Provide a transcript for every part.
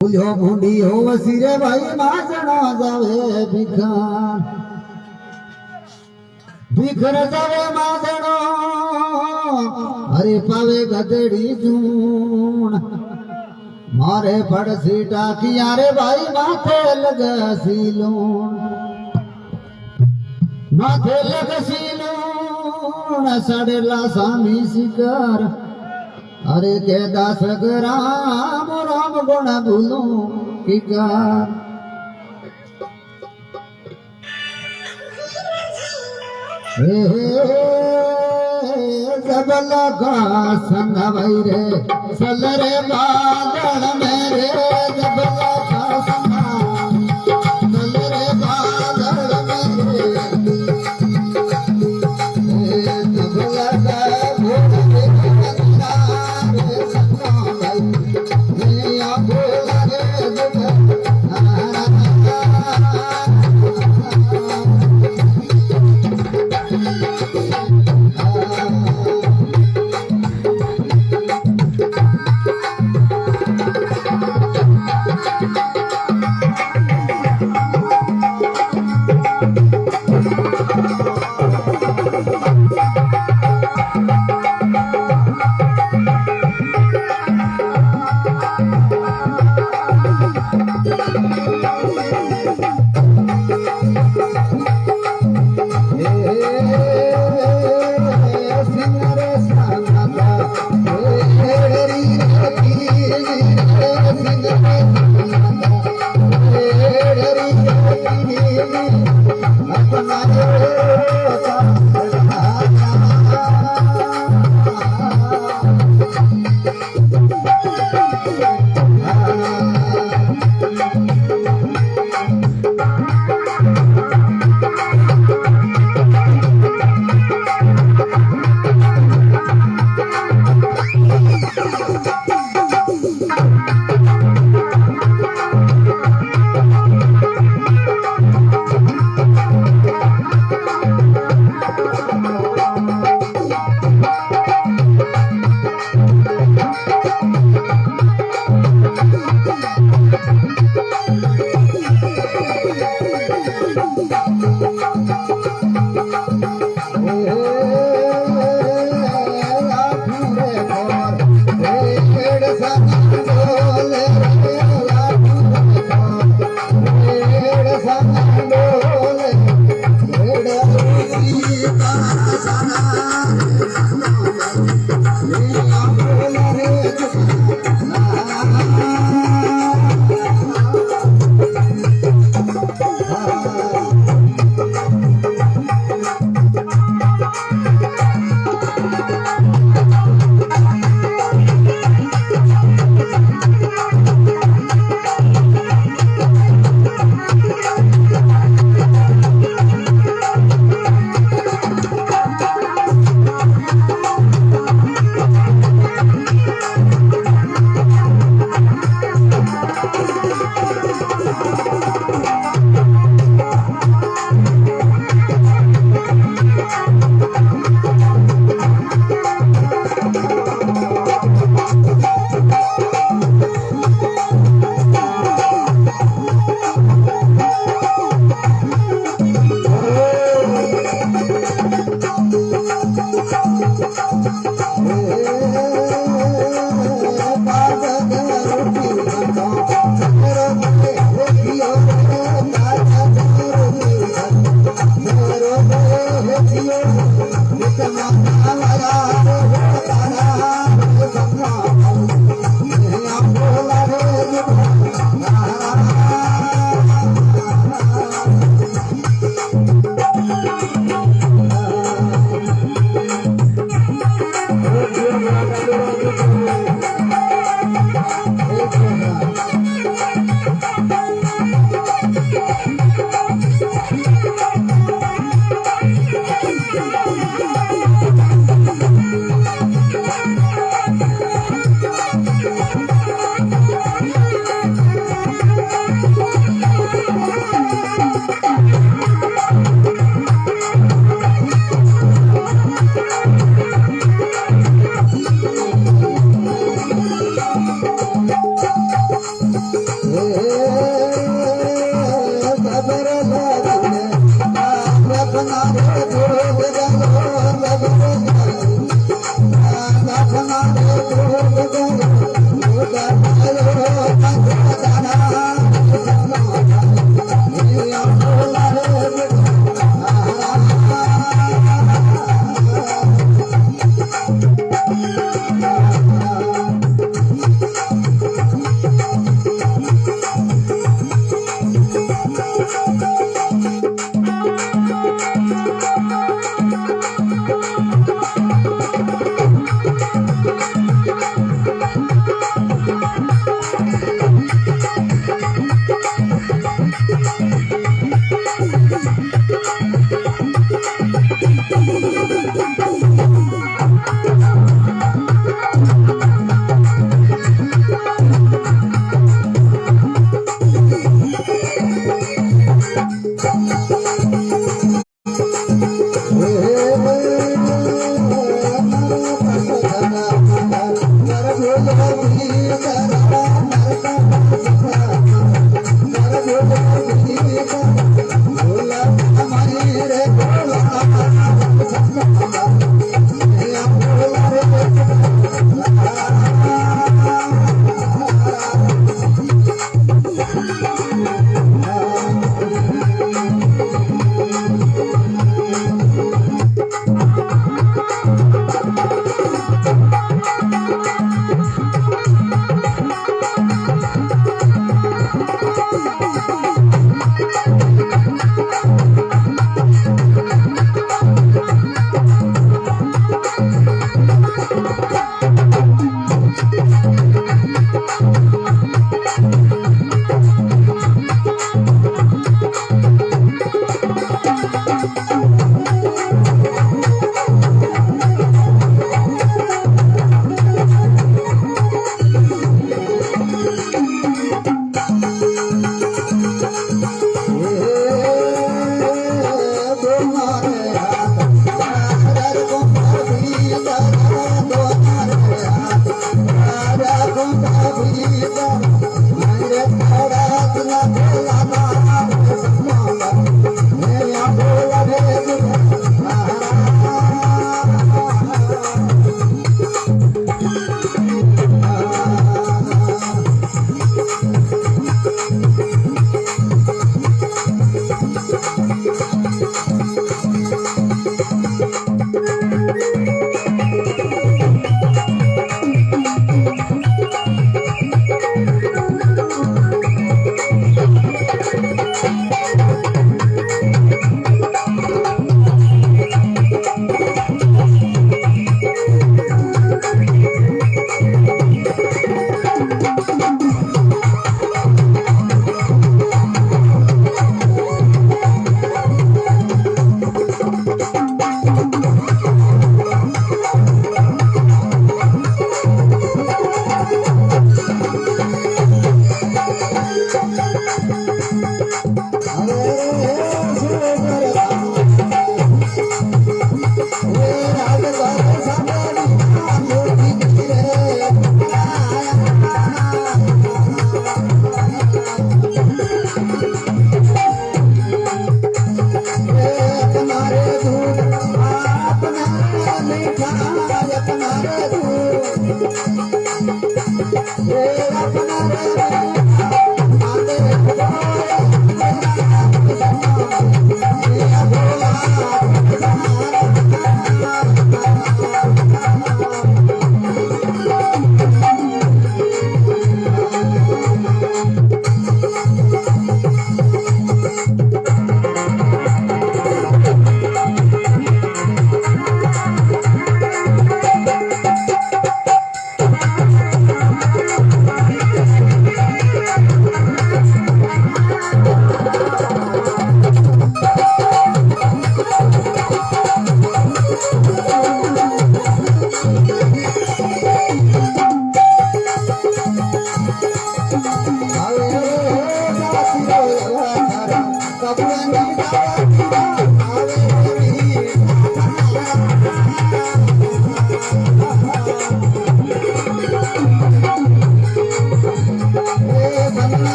ભૂલ્યો ભૂંડી હો વસી રે ભાઈ માજણો જાવે ભીખાન ભીખર જાવે માજણો હરે પાવે ગધડી જૂણ મારે પડસી ટાકિયા રે ભાઈ માથે લગસી લૂણ માથે લગસી લૂણ સડેલા સામી શિકર अरे के दास राम राम गुण भूलू किकार जबल का संग भाई रे सल रे बादल मेरे जबल का संग सल रे बादल मेरे जबल का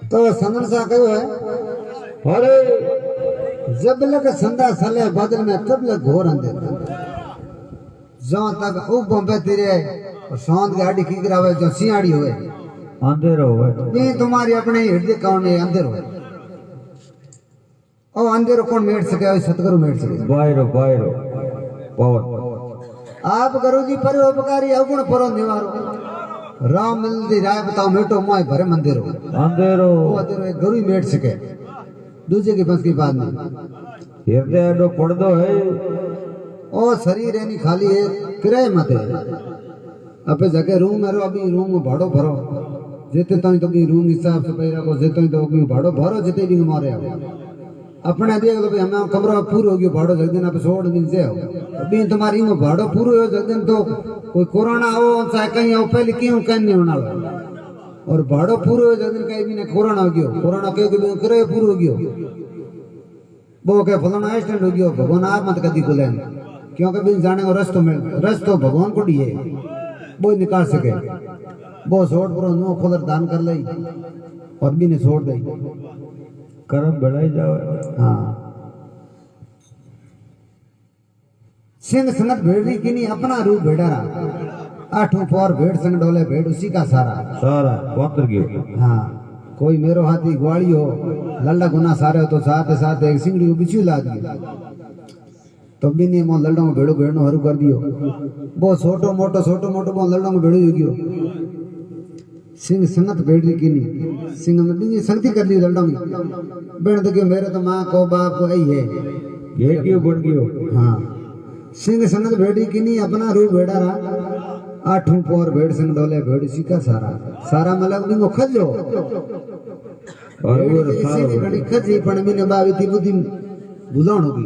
तो संगन सा कहो है अरे जब लग संदा साले बादल में तब लग घोर अंधेर जहाँ तक ओ बम्बे तेरे और शांत गाड़ी की गिरावे जो सियाड़ी होए अंधेरो है ये तुम्हारी अपने हृदय कौन है अंधेर होए ओ अंधेर कौन मेट सके सतगुरु मेट सके बायरो बायरो पवन आप करो जी पर उपकारी अवगुण परो निवारो राम मिलती राय बताओ मेटो मोय भरे मंदिरो अंधेरो वो अंधेरो एक गुरु ही मेट सके दूसरे की बस की बात नहीं हृदय अडो पड़दो है ओ शरीर है नहीं खाली है किराए मत है अबे जगह रूम है अभी रूम में भाड़ो भरो जेते ताई तो भी रूम हिसाब से पैरा को जेते तो भी भाड़ो भरो जेते भी मारे आओ अपने देख लो भाई हमें कमरा पूरा हो गयो भाड़ो जग दिन आप 16 दिन से हो अभी तुम्हारी में भाड़ो पूरा हो जग दिन तो कोई कोरोना हो चाहे कहीं आओ पहले क्यों कहीं नहीं होना और भाड़ो पूरा हो जग दिन कहीं भी नहीं कोरोना हो गयो कोरोना के किराए पूरा हो गयो वो के फलाना एक्सीडेंट हो गयो भगवान आप मत कदी खुले क्योंकि बिन जाने को रस्तो भगवान को दिए वो निकाल सके वो छोड़ पर नो खोलर दान कर लई और भी ने छोड़ दई कर्म बढ़ाई जाओ हाँ सिंह सनत भेड़ी की नहीं अपना रूप भेड़ारा आठों पौर भेड़ संग डोले भेड़ उसी का सारा सारा पंत्र गयो हाँ कोई मेरो हाथी ग्वाली हो लल्ला गुना सारे हो तो साथ साथ एक सिंगड़ी को बिछू ला दिए तो भी नहीं मो लल्डो में भेड़ो भेड़ो हरू कर दियो वो छोटो मोटो वो लल्डो में भेड़ो गयो सिंह संगत भेड़ी की नहीं सिंह में भी संगति कर ली लल्डो में बेण देखियो मेरे तो माँ को बाप को यही है ये क्यों बन गयो हाँ सिंह संगत भेड़ी की नहीं अपना रूप भेड़ा रहा आठों पौर भेड़ संग डोले भेड़ उसी का सारा सारा मतलब बिंगो खजो और वो इसी ने घणी खजी पण मीने बावी थी बुद्धि बुलाण होगी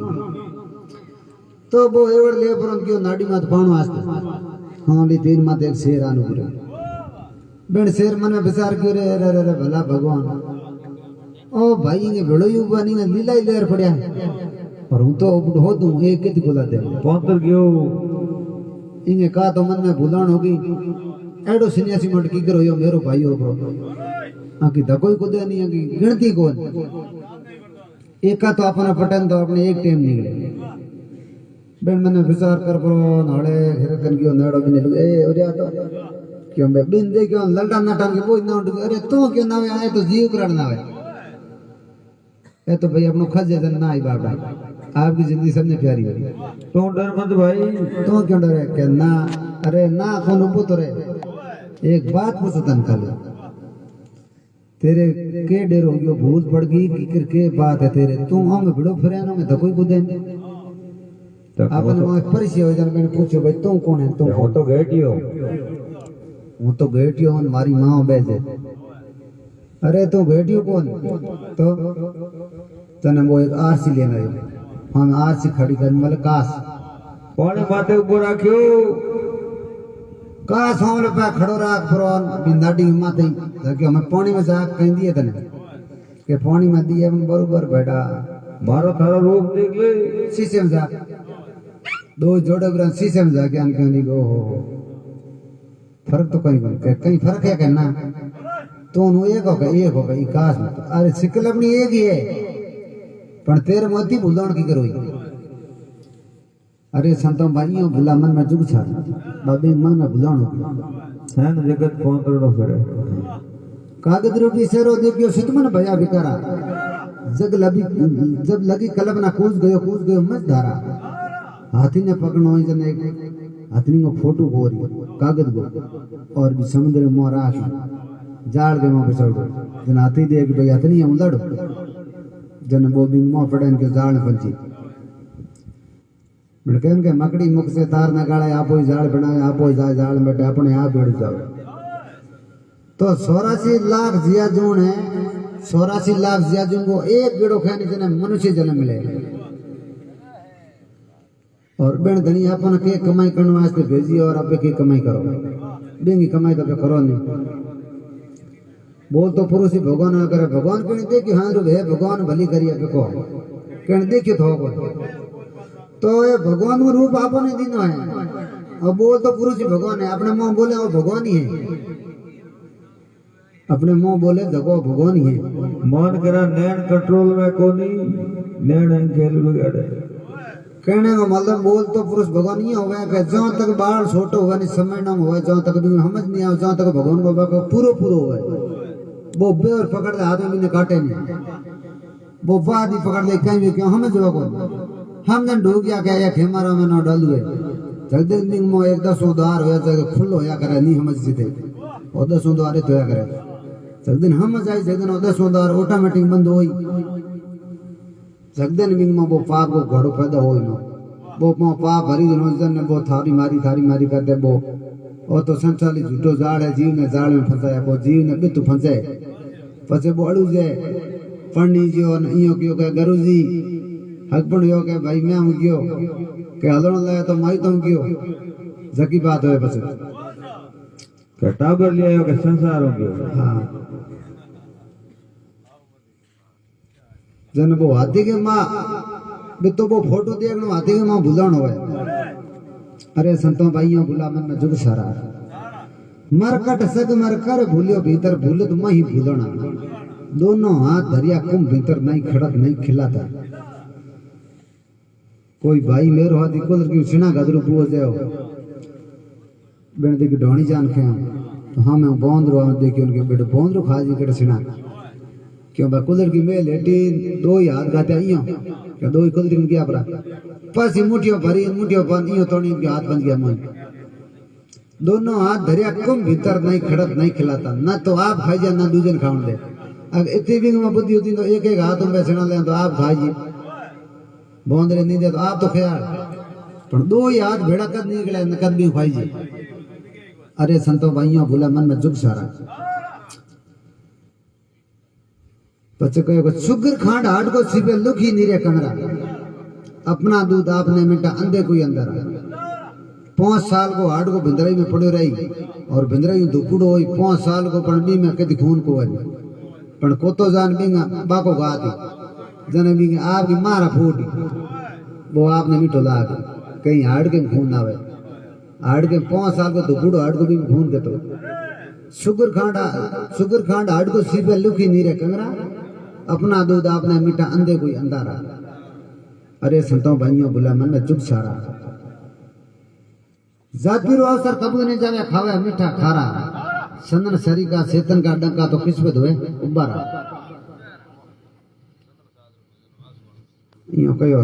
तो वो एवड़ ले परन क्यों नाडी मात पाणो आस्ते हाँ ली तीन मात एक शेर आनु करे बेण शेर मन में विचार क्यों रे रे रे भला भगवान ओ भाई ने भेड़ो ही उबा नहीं लीला ही लेर पड़या और हूं तो हो दूं एक कित बोला दे पंत्र गयो इंगे का तो मन में भूलाण होगी एडो सन्यासी मटकी करो यो मेरो भाई हो ब्रो आकी धकोई को दे नहीं आकी गिनती को एक का तो अपना पटन तो अपने एक टाइम निकले बेन मैंने विचार कर ब्रो नाड़े फिर कन कियो नेड़ो भी नहीं ए ओरिया तो क्यों मैं बिन दे क्यों ललडा नाटा के बोई ना उठ अरे तू क्यों ना आए तो जीव करण ना आए ए तो भाई अपनो खजे जन ना आई बाबा आपकी जिंदगी सबने प्यारी है तो डर मत भाई तो क्यों डरे के ना अरे ना कौन उबो तो रे एक बात पूछो तन कल तेरे के डेर हो गयो भूत पड़ गई की के बात है तेरे तू हम भिड़ो फिरे ना में तो कोई बुदे आपन में परिचय हो जाने मैंने पूछो भाई तू कौन है तू वो तो गेटियो वो तो गेटियो हमारी मां बेजे अरे तू गेटियो कौन तो तने वो एक आरसी लेना है हम आरसी खड़ी कर मतलब काश पानी माथे ऊपर रखियो काश हम पे खड़ो राख फरोन बिंदाडी माथे ताकि हमें पानी में जा कहीं दिए तने के पानी में दिए हम बरोबर बैठा मारो थारा रूप देख ले शीशे में जा दो जोड़े ब्रन शीशे में जाके अन क्यों दिगो हो फर्क तो कहीं फर्क है कहना तो नु एक होगा काश में अरे सिकल अपनी एक ही है पण तेरे मोती भूलण की करो अरे संतों भाइयों भूला मन में जुग छा बाबे मन में भूलण हो है न जगत पंत्र फिरे कागज रूपी सेरो देखियो सितमन भया विकारा जब लगी कल्पना कूद गयो मत धारा हाथी ने पकड़ो जन एक हाथी को फोटो गोरी कागज गो और भी समुद्र में राख जाड़ के में बिछड़ जन हाथी देख भाई हाथी उलड़ जन वो भी मोह पड़न के जाड़ पंची बिड़कन के मकड़ी मुख से तार न गाड़े आपो ही जाड़ बनाए आपो ही जाड़ बैठे अपने आप बैठ जाओ तो 84 लाख जियाजून है, 84 लाख जियाजून को एक गेड़ो खाने जने मनुष्य जन्म मिले। और बेन धनी अपन के कमाई करने वास्ते भेजी और आप के कमाई करो, बेंगी कमाई तो करो नहीं। बोल तो पुरुष ही भगवान न करे, भगवान कहने दे कि हाँ रो भे भगवान भली करिए को कहने देखिए तो ये भगवान का रूप आपने दीनो है। और बोल तो पुरुष ही भगवान है, अपने मुंह बोले वो भगवान ही है, अपने मुंह बोले जगो भगवान ही है। मन करा नैन कंट्रोल में कोनी, नैन खेल बिगाड़े। कहने का मतलब बोल तो पुरुष भगवान ही हो गया कि जहाँ तक बाल छोटो हुआ नहीं समय न हुआ, जहाँ तक भी समझ नहीं आया, जहाँ तक भगवान बाबा का पूरो पूरो हुआ वो बेर पकड़ दे हाथ में भी काटे नहीं, वो बाद ही पकड़ दे कहीं भी क्यों हमें जवाब हम जन ढूक गया क्या खेमारा में न डाल हुए जगदीश दिन में एक 10 द्वार होया जगह खुल होया करे नहीं समझ जीते और 10 द्वार तो होया करे जगदीन हम जाए जगदीन 10 द्वार ऑटोमेटिक बंद होई जगदीन विंग में वो पाप को घड़ो पैदा होई नो वो पाप भरी दिन ने वो थारी मारी करते वो और तो संचाली झूठो जाड़ है, जीव ने जाड़ में फंसाया, वो जीव ने बितु फंसे पछे वो अड़ू जाए पढ़नी जो इयो क्यों कहे गुरु जी हकपण यो के भाई मैं हूं क्यों के हलण लाया तो माई तुम क्यों जकी बात होए पछे के टाबर लिया हो के संसार हो गयो। हाँ जन वो हाथी के मां बितो वो फोटो देखनो हाथी के मां भूलण होए। अरे संतों भाइयों भूला मन में जुग सारा मरकट सग मर कर भूलियो भीतर भूलत मही भूलना दोनों हाथ धरिया कुम भीतर नहीं खड़त नहीं खिलाता। कोई भाई मेरो हाथी कोलर की सिना गदरू पुओ जाओ बेन देखी ढोणी जान के तो हाँ मैं बोंदरो देखी उनके बेटे बोंदरो खा जी कट सिना क्यों बा कुलर की मेल लेटी 2 ही हाथ गाते आइयो क्या 2 ही कुलर की क्या परा पासी मुठियों भरी मुठियों बंद इयो तोड़ी के हाथ बन गया मन दोनों हाथ धरिया कुम भीतर नहीं खड़त नहीं खिलाता ना तो आप खाई जा ना दूजन खाउन दे। अगर इतनी भी बुद्धि होती तो एक हाथ में सिना ले तो आप खाइए बोंदरे नहीं दे तो आप तो ख्याल पर 2 ही हाथ भेड़ा कद निकले न कद भी खाइए। अरे संतों भाइयों भूला मन में जुग सारा बच्चे कहो शुगर खांड हाट को सिपे लुखी नीरे कमरा अपना दूध आपने मिटा अंधे कोई अंदर 5 साल को हाट को भिंदराई में पड़े रही और भिंदराई दुपुड़ो हुई 5 साल को पढ़नी में कदी खून को वही पण को तो जान बिंगा बाको गाती जने बिंगा आपकी मारा फूटी वो आपने मिठो लाग कहीं हाड़ के खून ना आवे हाड़ के 5 साल को दुपुड़ो हाड़ को भी खून के तो शुगर खांड हाड़ को सिपे लुखी नीरे कंगरा अपना दूध आपने मीठा अंधे कोई अंधारा। अरे संतों भाइयों बुला मन में जुग सारा जाति रो अवसर कबू नहीं जावे खावे मीठा खारा सनन शरी का चेतन का डंका तो किस्मत हुए उबारा यो कयो